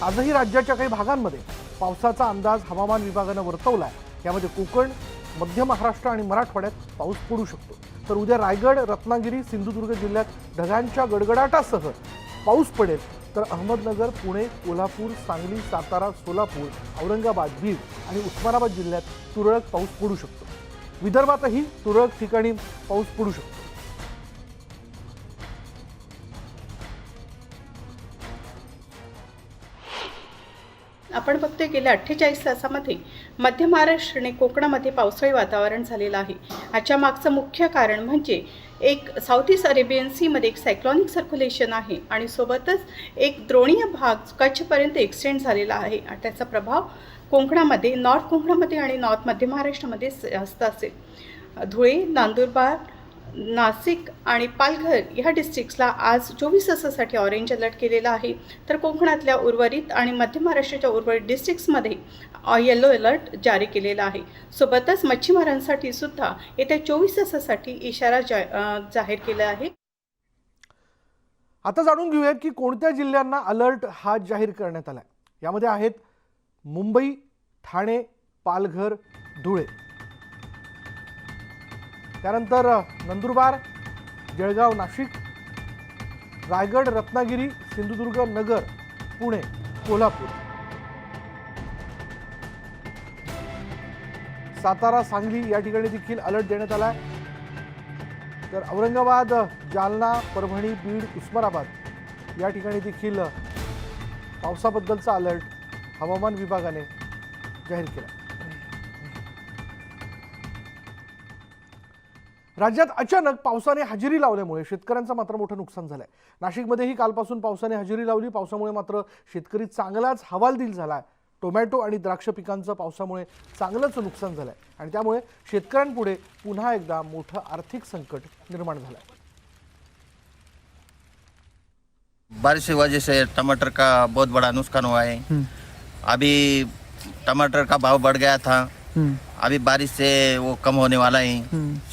आजही राज्याच्या काही भागांमध्ये पावसाचा अंदाज हवामान विभागानं वर्तवला आहे. यामध्ये कोकण, मध्य महाराष्ट्र आणि मराठवाड्यात पाऊस पडू शकतो. तर उद्या रायगड, रत्नागिरी, सिंधुदुर्ग जिल्ह्यात ढगांच्या गडगडाटासह पाऊस पडेल. तर अहमदनगर, पुणे, कोल्हापूर, सांगली, सातारा, सोलापूर, औरंगाबाद, बीड आणि उस्मानाबाद जिल्ह्यात तुरळक पाऊस पडू शकतो. विदर्भातही तुरळक ठिकाणी पाऊस पडू शकतो. आपण बघतोय गेल्या 48 तासामध्ये मध्य महाराष्ट्र आणि कोकणामध्ये पावसाळी वातावरण झालेलं आहे. याच्या मागचं मुख्य कारण म्हणजे एक साऊथ ईस्ट अरेबियन सीमध्ये एक सायक्लॉनिक सर्क्युलेशन आहे आणि सोबतच एक द्रोणीय भाग कच्छपर्यंत एक्सटेंड झालेला आहे. त्याचा प्रभाव कोकणामध्ये, नॉर्थ कोकणामध्ये आणि नॉर्थ मध्य महाराष्ट्रामध्ये जास्त असेल. धुळे, नंदुरबार, नाशिक आणि पालघर ह्या डिस्ट्रिक्ट्सला आज 24 तासासाठी ऑरेंज अलर्ट केलेला आहे. तर कोकणातल्या उर्वरित आणि मध्य महाराष्ट्राच्या उर्वरित डिस्ट्रिक्ट्समध्ये येलो अलर्ट जारी केलेला आहे. सोबतच मच्छीमारांसाठी सुद्धा येत्या 24 तासासाठी इशारा जाहीर केला आहे. आता जाणून घेऊयात की कोणत्या जिल्ह्यांना अलर्ट हा जाहीर करण्यात आला. यामध्ये आहेत मुंबई, ठाणे, पालघर, धुळे, त्यानंतर नंदुरबार, जळगाव, नाशिक, रायगड, रत्नागिरी, सिंधुदुर्ग, नगर, पुणे, कोल्हापूर, सातारा, सांगली या ठिकाणी देखील अलर्ट देण्यात आला. तर औरंगाबाद, जालना, परभणी, बीड, उस्मानाबाद या ठिकाणी देखील पावसाबद्दलचा अलर्ट हवामान विभागाने जाहीर केला. राज्यात अचानक पावसाने हजेरी लावल्यामुळे शेतकऱ्यांचं मात्र मोठं नुकसान झालंय. नाशिकमध्येही कालपासून पावसाने हजेरी लावली. पावसामुळे मात्र शेतकरी चांगलाच हवालदिल झालाय. टोमॅटो आणि द्राक्ष पिकांचं पावसामुळे चांगलंच नुकसान झालंय आणि त्यामुळे शेतकऱ्यांपुढे पुन्हा एकदा मोठं आर्थिक संकट निर्माण झालंय. बारिश की वजह से टमाटर का बहुत बड़ा नुकसान हुआ है. अभी टमाटर का भाव बढ़ गया था, अभी बारिश से वो कम होने वाला है.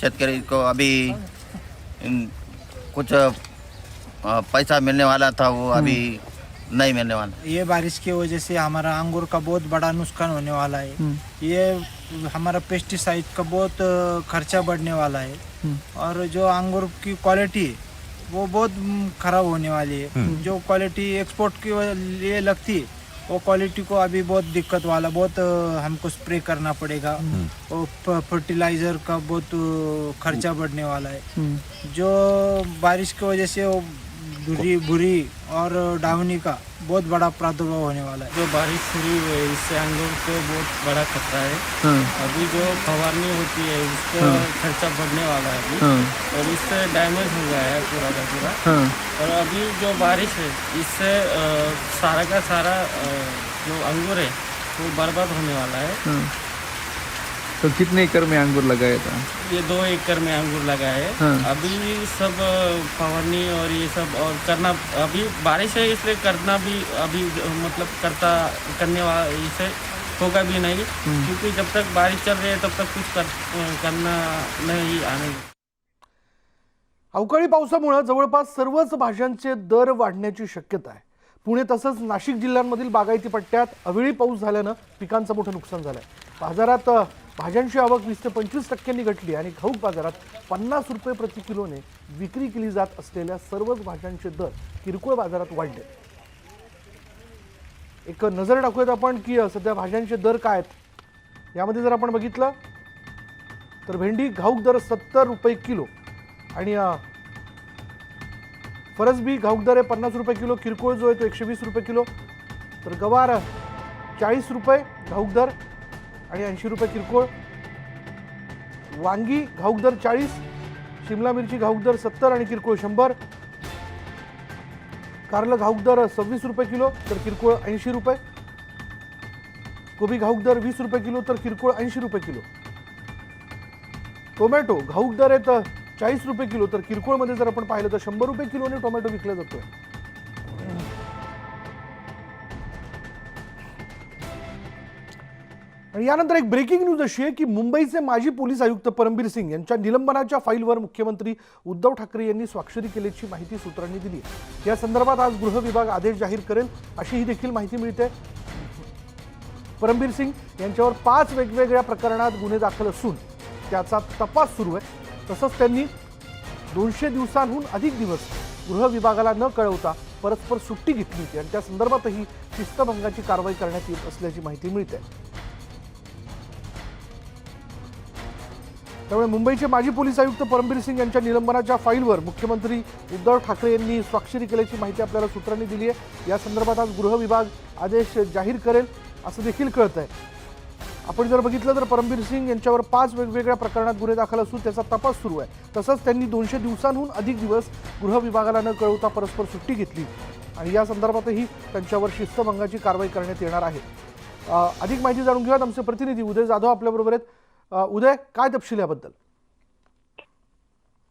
शेतकरी को अभी कुछ पैसा मिलने वाला था वो अभी नहीं मिलने वाला. ये बारिश की वजह से हमारा अंगूर का बहुत बड़ा नुकसान होने वाला है. ये हमारा पेस्टिसाइड का बहुत खर्चा बढ़ने वाला है और जो अंगूर की क्वालिटी है वो बहुत खराब होने वाली है. जो क्वालिटी एक्सपोर्ट के लिए लगती है वो क्वालिटी को अभी बहुत दिक्कत वाला, बहुत हमको स्प्रे करना पड़ेगा और फर्टिलाइज़र का बहुत खर्चा बढ़ने वाला है. जो बारिश की वजह से वो बुरी और डावनी का बहुत बड़ा प्रादुर्भाव होने वाला है। जो बारिश शुरू हुई है इससे अंगूर को बहुत बड़ा खतरा है। अभी जो फवारनी होती है उसका खर्चा बढ़ने वाला है अभी, और इससे डैमेज हो गया है पूरा का पूरा। और अभी जो बारिश है इससे सारा का सारा जो अंगूर है वो बर्बाद होने वाला है। तो कितने एकड़ में अंगूर लगाया था? ये 2 एकड़ में अंगूर लगाए है। अभी सब फवारनी और ये सब और करना, अभी बारिश है इसलिए करना भी अभी मतलब करने वाला इसे होगा भी नहीं, क्योंकि जब तक बारिश चल रही है तब तक कुछ करना नहीं आने। अवकाळी पावसामुळे जवळपास सर्वच भाज्यांचे दर वाढण्याची शक्यता आहे। पुणे तसंच नाशिक जिल्ह्यांमधील बागायती पट्ट्यात अवेळी पाऊस झाल्यानं पिकांचं मोठं नुकसान झालंय। बाजारात भाज्यांची आवक 20 ते 25% घटली आणि घाऊक बाजारात 50 रुपये प्रति किलोने विक्री केली जात असलेल्या सर्वच भाज्यांचे दर किरकोळ बाजारात वाढले। एक नजर टाकूयात आपण की सध्या भाज्यांचे दर काय आहेत। यामध्ये जर आपण बघितलं तर भेंडी घाऊक दर 70 रुपये किलो आणि फरसबी घाऊक दर आहे 50 रुपये किलो, किरकोळ जो आहे तो 120 रुपये किलो, तर गवार 40 रुपये घाऊक दर आणि 80 रुपये किरकोळ, वांगी घाऊक दर 40, शिमला मिरची घाऊक दर 70 आणि किरकोळ 100, कारलं घाऊक दर 26 रुपये किलो तर किरकोळ 80 रुपये, कोबी घाऊक दर 20 रुपये किलो तर किरकोळ 80 रुपये किलो, टोमॅटो घाऊक दर आहेत 40 रुपये किलो तर किरकोळ मध्ये जर आपण पाहिलं तर 100 रुपये किलोने टोमॅटो विकला जातोय। आणि यानंतर एक ब्रेकिंग न्यूज अशी आहे की मुंबईचे माजी पोलीस आयुक्त परमबीर सिंग यांच्या निलंबनाच्या फाईलवर मुख्यमंत्री उद्धव ठाकरे यांनी स्वाक्षरी केल्याची माहिती सूत्रांनी दिली आहे। या संदर्भात आज गृह विभाग आदेश जाहीर करेल अशी ही देखील माहिती मिळते। परमबीर सिंग यांच्यावर 5 वेगवेगळ्या प्रकरणात गुन्हे दाखल असून त्याचा तपास सुरू आहे। तसंच त्यांनी 200 दिवसांहून अधिक दिवस गृह विभागाला न कळवता परस्पर सुट्टी घेतली होती आणि त्या संदर्भातही शिस्तभंगाची कारवाई करण्यात येत असल्याची माहिती मिळते। त्यामुळे मुंबईचे माजी पोलीस आयुक्त परमबीर सिंग यांच्या निलंबनाच्या फाईलवर मुख्यमंत्री उद्धव ठाकरे यांनी स्वाक्षरी केल्याची माहिती आपल्याला सूत्रांनी दिली आहे। या संदर्भात आज गृह विभाग आदेश जाहीर करेल असं देखील कळत आहे। आपण जर बघितलं तर परमबीर सिंग यांच्यावर 5 वेगवेगळ्या प्रकरणात गुन्हे दाखल असून त्याचा तपास सुरू आहे। तसंच त्यांनी 200 दिवसांहून अधिक दिवस गृह विभागाला न कळवता परस्पर सुट्टी घेतली आणि या संदर्भातही त्यांच्यावर शिस्तभंगाची कारवाई करण्यात येणार आहे। अधिक माहिती जाणून घेऊयात, आमचे प्रतिनिधी उदय जाधव आपल्याबरोबर आहेत। उदय, काय तपशील याबद्दल?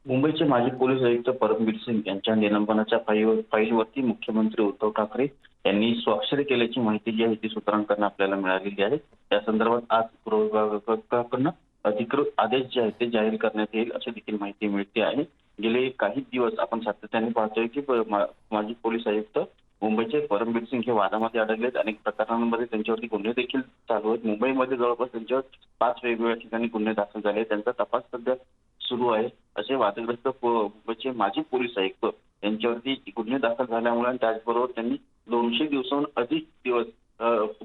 मुंबईचे माजी पोलीस आयुक्त परमबीर सिंग यांच्या निलंबनाच्या फाईलवरती मुख्यमंत्री उद्धव ठाकरे यांनी स्वाक्षरी केल्याची माहिती जी आहे ती सूत्रांकडून आपल्याला मिळालेली आहे। या संदर्भात आज गृह विभागाकडून अधिकृत आदेश जे आहेत ते जाहीर करण्यात येईल अशी देखील माहिती मिळते आहे। गेले काही दिवस आपण सातत्याने पाहतोय की माजी पोलीस आयुक्त मुंबईचे परमबीर सिंग हे वादामध्ये अडकलेत। अनेक प्रकरणांमध्ये त्यांच्यावरती गुन्हे देखील चालू आहेत। मुंबईमध्ये जवळपास त्यांच्यावर 5 वेगवेगळ्या ठिकाणी गुन्हे दाखल झाले। त्यांचा तपास सध्या सुरू आहे। असे वादग्रस्त मुंबईचे माजी पोलीस आयुक्त यांच्यावरती गुन्हे दाखल झाल्यामुळे आणि त्याचबरोबर त्यांनी 200 दिवसांहून अधिक दिवस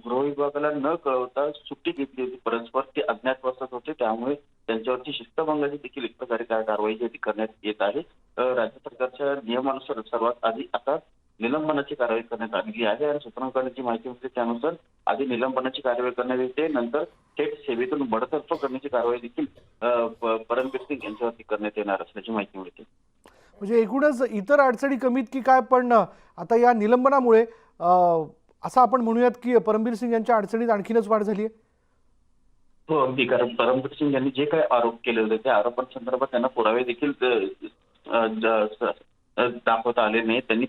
गृह विभागाला न कळवता सुट्टी घेतली होती। परस्पर ते अज्ञातवासात होते, त्यामुळे त्यांच्यावरती शिस्तभंगाची देखील एक प्रकारे कारवाई करण्यात येत आहे। राज्य सरकारच्या नियमानुसार सर्वात आधी आता निलंबनाची कारवाई करण्यात आलेली आहे आणि सूत्रांकडून माहिती मिळते त्यानुसार आधी निलंबनाची कारवाई करण्यात येते, नंतर थेट सेवेतून बडतर्फ करण्याची कारवाई देखील परमबीर सिंग यांच्यावरती करण्यात येणार असल्याची माहिती मिळते। म्हणजे एकूणच इतर अडचणी कमीत की काय, पण आता या निलंबनामुळे असं आपण म्हणूयात की परमबीर सिंग यांच्या अडचणीत आणखीनच वाढ झाली आहे? हो अगदी, कारण परमबीर सिंग यांनी जे काही आरोप केले होते त्या आरोपांसंदर्भात त्यांना पुरावे देखील दाखवता आले नाही। त्यांनी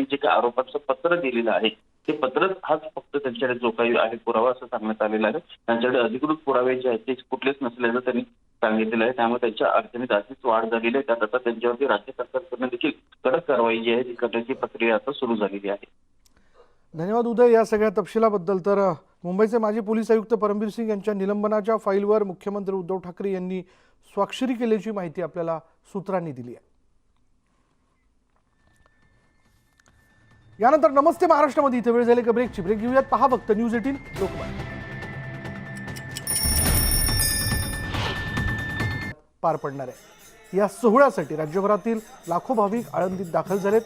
जे काही आरोपांचं पत्र दिलेलं आहे ते पत्र हाच फक्त त्यांच्याकडे जो काही आहे पुरावा असं सांगण्यात आलेला आहे। त्यांच्याकडे अधिकृत पुरावे जे आहेत ते कुठलेच नसल्याचं त्यांनी सांगितलेलं आहे। त्यामुळे त्यांच्या अडचणीत आधीच वाढ झालेली आहे। त्यात आता त्यांच्यावरती राज्य सरकारकडून देखील कडक कारवाई जी आहे ती करण्याची प्रक्रिया आता सुरू झालेली आहे। धन्यवाद उदय या सगळ्या तपशिलाबद्दल। तर मुंबईचे माजी पोलीस आयुक्त परमबीर सिंग यांच्या निलंबनाच्या फाईलवर मुख्यमंत्री उद्धव ठाकरे यांनी स्वाक्षरी केल्याची माहिती आपल्याला सूत्रांनी दिली आहे। यानंतर नमस्ते महाराष्ट्रामध्ये इथे वेळ झाली का ब्रेकची। ब्रेक घेऊयात, पहा फक्त न्यूज 18 लोकमत पार पडणार आहे। या सोहळ्यासाठी राज्यभरातील लाखो भाविक आळंदीत दाखल झालेत।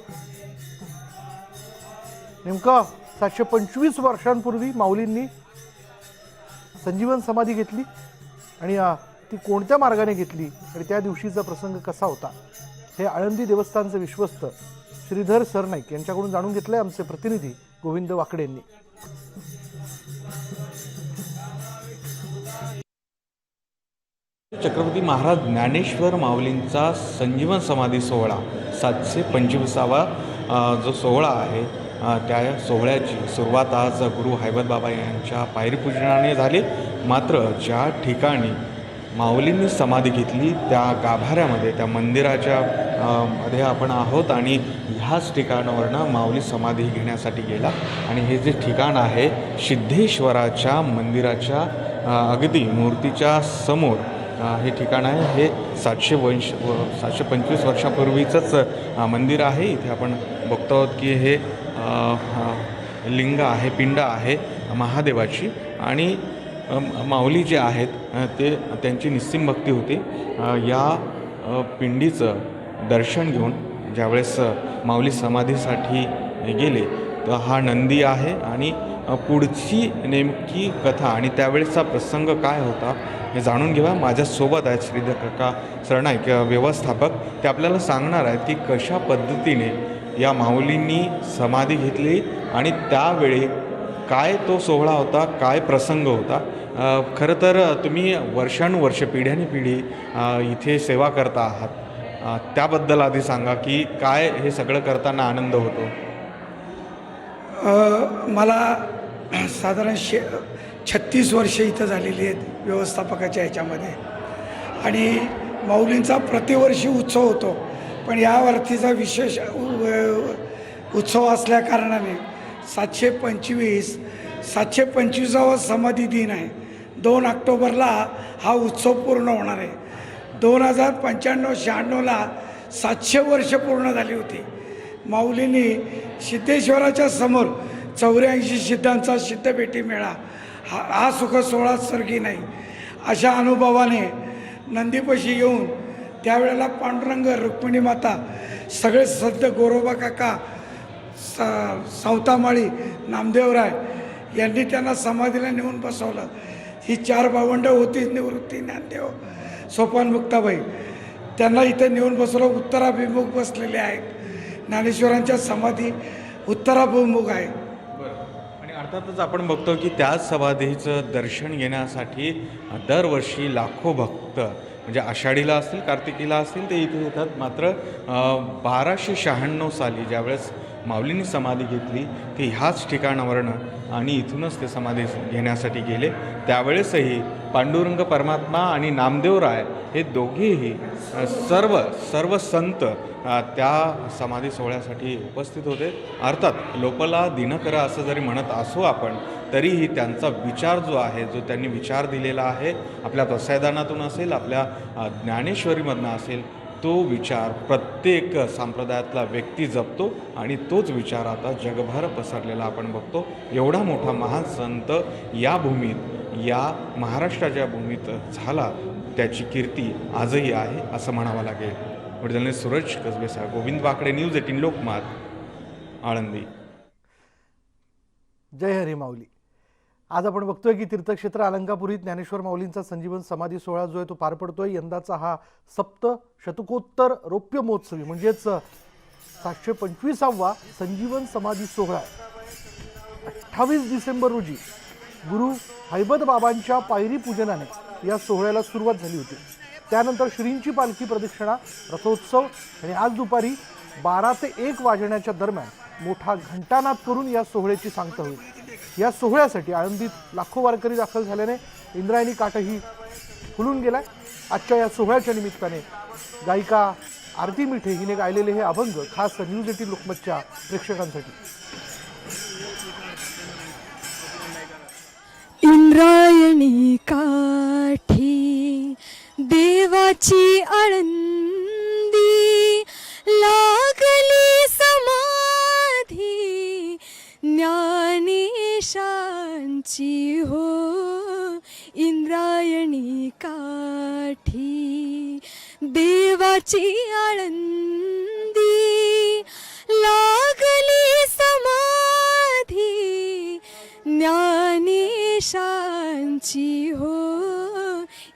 नेमकं 725 वर्षांपूर्वी माऊलींनी संजीवन समाधी घेतली आणि ती कोणत्या मार्गाने घेतली आणि त्या दिवशीचा प्रसंग कसा होता हे आळंदी देवस्थानचे विश्वस्त श्रीधर सरनाईक यांच्याकडून जाणून घेतलंय आमचे प्रतिनिधी गोविंद वाकडे यांनी. छत्रपती महाराज ज्ञानेश्वर माऊलींचा संजीवन समाधी सोहळा 725वा जो सोहळा आहे त्या सोहळ्याची सुरुवात आज गुरु हैबत बाबा यांच्या पायरीपूजनाने झाली. मात्र ज्या ठिकाणी माऊलींनी समाधी घेतली त्या गाभाऱ्यामध्ये त्या मंदिराच्या मध्ये आपण आहोत आणि ह्याच ठिकाणावरनं माऊली समाधी घेण्यासाठी गेला आणि हे जे ठिकाण आहे सिद्धेश्वराच्या मंदिराच्या अगदी मूर्तीच्या समोर हे ठिकाण आहे. हे 725 वर्षापूर्वीचंच मंदिर आहे. इथे आपण बघतो आहोत की हे लिंग आहे, पिंड आहे महादेवाची आणि माऊली जे आहेत ते त्यांची निस्सीम भक्ती होती. या पिंडीचं दर्शन घेऊन ज्यावेळेस माऊली समाधीसाठी गेले तर हा नंदी आहे आणि पुढची नेमकी कथा आणि त्यावेळेसचा प्रसंग काय होता हे जाणून घेऊया. माझ्यासोबत आहेत श्रीधर काका सरनाईक व्यवस्थापक. ते आपल्याला सांगणार आहेत की कशा पद्धतीने या माऊलींनी समाधी घेतली आणि त्यावेळी काय तो सोहळा होता, काय प्रसंग होता. खरं तर तुम्ही वर्षानुवर्ष पिढ्यानपिढी इथे सेवा करता आहात, त्याबद्दल आधी सांगा की काय हे सगळं करताना आनंद होतो. मला साधारण 36 वर्षे इथं झालेली आहेत व्यवस्थापकाच्या ह्याच्यामध्ये आणि माऊलींचा प्रतिवर्षी उत्सव होतो. पण या वर्षीचा विशेष उत्सव असल्या कारणाने 725वा समाधी दिन आहे. 2 ऑक्टोबरला हा उत्सव पूर्ण होणार आहे. 2095-96ला 700 वर्ष पूर्ण झाली होती. माऊलींनी सिद्धेश्वराच्या समोर 84 सिद्धांचा सिद्धभेटी मेळा हा सुख सोहळा सर्गी नाही अशा अनुभवाने नंदीपाशी येऊन त्यावेळेला पांडुरंग, रुक्मिणी माता, सगळे सद्द गोरोबा काका, सावतामाळी, नामदेवराय यांनी त्यांना समाधीला नेऊन बसवलं. ही 4 भावंडं होती, निवृत्ती, ज्ञानदेव, सोपान, मुक्ताबाई. त्यांना इथे नेऊन बसवलं. उत्तराभिमुख बसलेले आहेत. ज्ञानेश्वरांच्या समाधी उत्तराभिमुख आहे. आणि अर्थातच आपण बघतो की त्याच समाधीचं दर्शन घेण्यासाठी दरवर्षी लाखो भक्त म्हणजे आषाढीला असतील, कार्तिकीला असतील ते इथे येतात. मात्र 1296 साली ज्यावेळेस माऊलींनी समाधी घेतली ती ह्याच ठिकाणावरनं आणि इथूनच ते समाधी घेण्यासाठी गेले. त्यावेळेसही पांडुरंग परमात्मा आणि नामदेवराय हे दोघेही सर्व संत त्या समाधी सोहळ्यासाठी उपस्थित होते. अर्थात लोपला दिनकरा असं जरी म्हणत असू आपण तरीही त्यांचा विचार जो आहे, जो त्यांनी विचार दिलेला आहे, आपल्या तत्सैदानातून असेल, आपल्या ज्ञानेश्वरीमधनं असेल, तो विचार प्रत्येक संप्रदायातला व्यक्ती जपतो आणि तोच विचार आता जगभर पसरलेला आपण बघतो. एवढा मोठा महान संत या भूमीत, या महाराष्ट्राच्या भूमीत झाला, त्याची कीर्ती आजही आहे असं म्हणावं लागेल. वडील सूरज कसबेसा, गोविंद वाकडे, न्यूज 18 लोकमत, आळंदी. जय हरी माऊली. आज आपण बघतोय की तीर्थक्षेत्र अलंकापुरीत ज्ञानेश्वर माऊलींचा संजीवन समाधी सोहळा जो आहे तो पार पडतोय. यंदाचा हा 7 शतकोत्तर रौप्य महोत्सवी म्हणजेच 725वा संजीवन समाधी सोहळा 28 डिसेंबर रोजी गुरु हैबत बाबांच्या पायरी पूजनाने या सोहळ्याला सुरुवात झाली होती. त्यानंतर श्रींची पालखी प्रदक्षिणा, रथोत्सव आणि आज दुपारी 12 ते 1 वाजण्याच्या दरम्यान मोठा घंटानाद करून या सोहळ्याची सांगता होईल. या सोहळ्यासाठी आळंदीत लाखो वारकरी दाखल झाल्याने इंद्रायणी काठही फुलून गेलाय. आजच्या या सोहळ्याच्या निमित्ताने गायिका आरती मिठे हिने गायलेले हे अभंग खास न्यूज 18 लोकमतच्या प्रेक्षकांसाठी. इंद्रायणी काठी देवाची आळंदी लागली समाधी ज्ञानेशांची हो. इंद्रायणी काठी देवाची आळंदी लागली समाधी कांची हो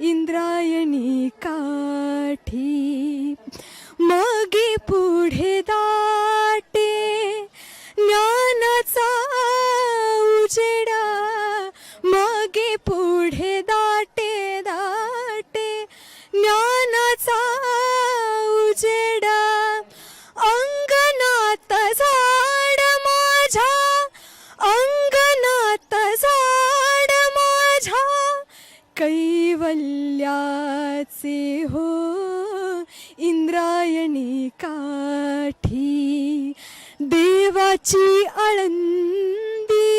इंद्रायणी काठी मागे पुढे दाटे ज्ञानाचा उजेडा मागे पुढे दाटे दाटे ज्ञानाचा उजेडा अंगणात झाड माझ्या अंगणात झाड माझ्या कैवल्याचे हो इंद्रायणी काठी देवाची आळंदी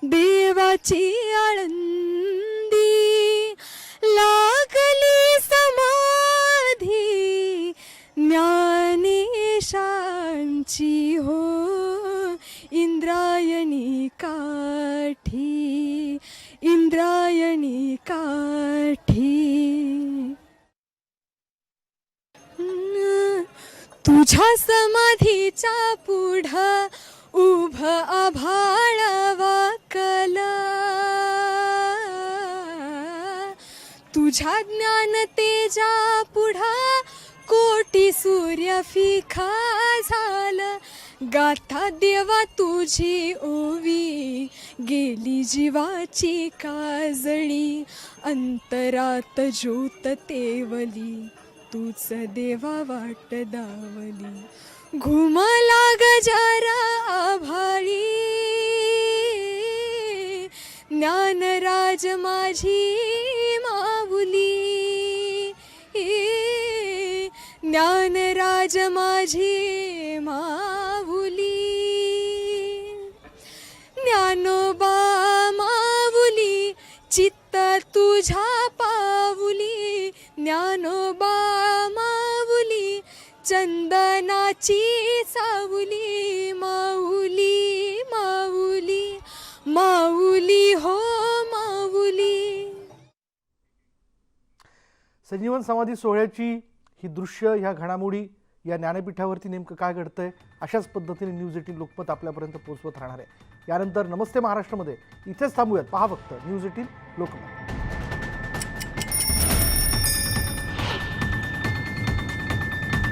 देवाची आळंदी लागली समाधी ज्ञानेशांची हो इंद्रायणी काठी इंद्रायणी काठी तुझ्या समाधीच्या पुढं उभ आभाळ वाकला तुझ्या ज्ञान तेजा पुढं कोटी सूर्य फिका झालं गाथा देवा तुझी ओवी गेली जीवाची काजळी अंतरात ज्योत तेवली तूच देवा वाट दावली घुमला गजारा आभाळी ज्ञानराज माझी माऊली ज्ञानराज माझी माऊली ज्ञानोबा माऊली चित्त तुझ्या पाऊली ज्ञानोबा माऊली चंदनाची सावली माऊली माऊली माऊली हो माऊली. संजीवन समाधी सोहळ्याची ही दृश्य, ह्या घडामोडी, या ज्ञानपीठावरती नेमकं काय घडतंय अशाच पद्धतीने न्यूज 18 लोकमत आपल्यापर्यंत पोहोचवत राहणार आहे. यानंतर नमस्ते महाराष्ट्रामध्ये इथेच थांबूयात. पहा फक्त न्यूज 18 लोकमत.